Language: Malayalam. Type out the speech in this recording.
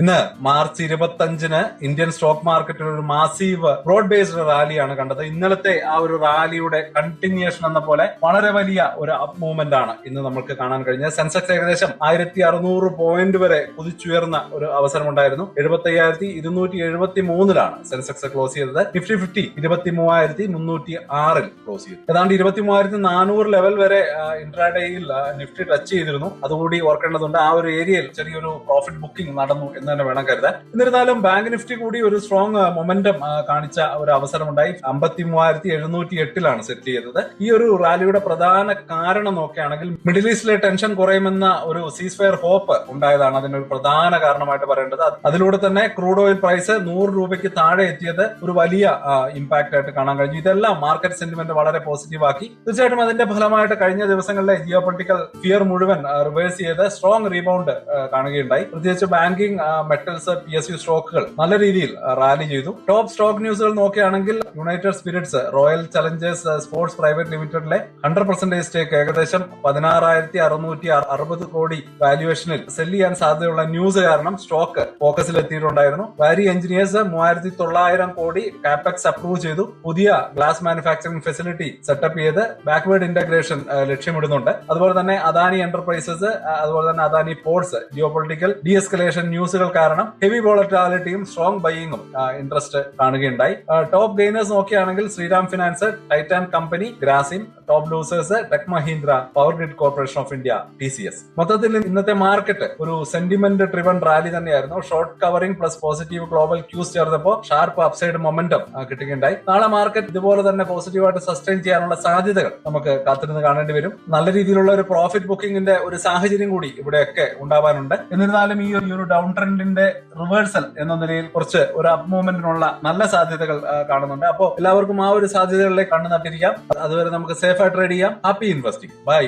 ഇന്ന് മാർച്ച് 25-ന് ഇന്ത്യൻ സ്റ്റോക്ക് മാർക്കറ്റിൽ ഒരു മാസീവ് ബ്രോഡ് ബേസ്ഡ് റാലിയാണ് കണ്ടത്. ഇന്നലത്തെ ആ ഒരു റാലിയുടെ കണ്ടിന്യൂഷൻ എന്ന പോലെ വളരെ വലിയ ഒരു അപ്പ് മൂവ്മെന്റ് ആണ് ഇന്ന് നമുക്ക് കാണാൻ കഴിഞ്ഞത്. സെൻസെക്സ് ഏകദേശം 1600 പോയിന്റ് വരെ കുതിച്ചുയർന്ന ഒരു അവസരമുണ്ടായിരുന്നു. 75,273-ലാണ് സെൻസെക്സ് ക്ലോസ് ചെയ്തത്. നിഫ്റ്റി 50 23,306-ൽ ക്ലോസ് ചെയ്തു. ഏതാണ്ട് 23,400 ലെവൽ വരെ ഇൻട്രാഡേയിൽ നിഫ്റ്റി ടച്ച് ചെയ്തിരുന്നു. അതുകൂടി ഓർക്കേണ്ടതുണ്ട്. ആ ഒരു ഏരിയയിൽ ചെറിയൊരു പ്രോഫിറ്റ് ബുക്കിംഗ് നടന്നു എന്ന് തന്നെ വേണം കരുതാൻ. എന്നിരുന്നാലും ബാങ്ക് നിഫ്റ്റി കൂടി ഒരു സ്ട്രോങ് മൊമെന്റം കാണിച്ച ഒരു അവസരമുണ്ടായി. 53,708-ലാണ് സെറ്റിൽ ചെയ്തത്. ഈ ഒരു റാലിയുടെ പ്രധാന കാരണം നോക്കുകയാണെങ്കിൽ മിഡിൽ ഈസ്റ്റിലെ ടെൻഷൻ കുറയുമെന്ന ഒരു സീസ് ഫയർ ഹോപ്പ് ഉണ്ടായതാണ് അതിനൊരു പ്രധാന കാരണമായിട്ട് പറയേണ്ടത്. അതിലൂടെ തന്നെ ക്രൂഡ് ഓയിൽ പ്രൈസ് 100 രൂപയ്ക്ക് താഴെ എത്തിയത് ഒരു വലിയ ഇമ്പാക്ട് ആയിട്ട് കാണാൻ കഴിഞ്ഞു. ഇതെല്ലാം മാർക്കറ്റ് സെന്റിമെന്റ് വളരെ പോസിറ്റീവ് ആക്കി. തീർച്ചയായിട്ടും അതിന്റെ ഫലമായിട്ട് കഴിഞ്ഞ ദിവസങ്ങളിലെ ജിയോ പൊളിറ്റിക്കൽ ഫിയർ മുഴുവൻ റിവേഴ്സ് ചെയ്ത് സ്ട്രോങ് റീബൗണ്ട് കാണുകയുണ്ടായി. പ്രത്യേകിച്ച് ബാങ്കിംഗ്, മെറ്റൽസ്, PSU സ്റ്റോക്കുകൾ നല്ല രീതിയിൽ റാലി ചെയ്തു. ടോപ്പ് സ്റ്റോക്ക് ന്യൂസുകൾ നോക്കുകയാണെങ്കിൽ United Spirits Royal Challengers Sports Private ലിമിറ്റഡിലെ 100% സ്റ്റേക്ക് ഏകദേശം 16,660 കോടി വാല്യുവേഷനിൽ സെല് ചെയ്യാൻ സാധ്യതയുള്ള ന്യൂസ് കാരണം സ്റ്റോക്ക് ഫോക്കസിൽ എത്തിയിട്ടുണ്ടായിരുന്നു. വാരി എഞ്ചിനീയേഴ്സ് 3,900 കോടി കാപെക്സ് അപ്രൂവ് ചെയ്തു. പുതിയ ഗ്ലാസ് മാനുഫാക്ചറിംഗ് ഫെസിലിറ്റി സെറ്റപ്പ് ചെയ്ത് ബാക്ക്വേർഡ് ഇന്റഗ്രേഷൻ ലക്ഷ്യമിടുന്നുണ്ട്. അതുപോലെ തന്നെ അദാനി എന്റർപ്രൈസസ്, അതുപോലെ തന്നെ Adani Ports geo political deescalation ന്യൂസുകൾ കാരണം ഹെവി വോളറ്റാലിറ്റിയും സ്ട്രോങ് ബൈയിങ്ങും ഇൻട്രസ്റ്റ് കാണുകയുണ്ടായി. ടോപ്പ് ഗെയിനേഴ്സ് നോക്കുകയാണെങ്കിൽ Shriram Finance, Titan Company, Grasim. Top losers Tech Mahindra, Power Grid Corporation of India, TCS. മൊത്തത്തിൽ ഇന്നത്തെ മാർക്കറ്റ് ഒരു സെന്റിമെന്റ് ഡ്രിവൺ റാലി തന്നെയായിരുന്നു. Short covering plus positive global cues ചേർന്നപ്പോൾ ഷാർപ്പ് അപ്സൈഡ് മൊമെന്റം കിട്ടുകയുണ്ടായി. നാളെ മാർക്കറ്റ് ഇതുപോലെ തന്നെ പോസിറ്റീവായിട്ട് സസ്റ്റെയിൻ ചെയ്യാനുള്ള സാധ്യതകൾ നമുക്ക് കാത്തിരുന്ന് കാണേണ്ടി വരും. നല്ല രീതിയിലുള്ള ഒരു പ്രോഫിറ്റ് ബുക്കിംഗിന്റെ ഒരു സാഹചര്യം കൂടി ഇവിടെയൊക്കെ ഉണ്ടാവാനുണ്ട്. എന്നിരുന്നാലും ഈ ഒരു ഡൗൺ ട്രെൻഡിന്റെ റിവേഴ്സൽ എന്ന നിലയിൽ കുറച്ച് ഒരു അപ്പ് മൂവ്മെന്റിനുള്ള നല്ല സാധ്യതകൾ കാണുന്നുണ്ട്. അപ്പോൾ എല്ലാവർക്കും ആ ഒരു സാധ്യതകളിലേക്ക് കണ്ണു നട്ടിരിക്കാം. അതുവരെ നമുക്ക് സേഫ് ആയിട്ട് ട്രേഡ് ചെയ്യാം. Happy investing. ബൈ.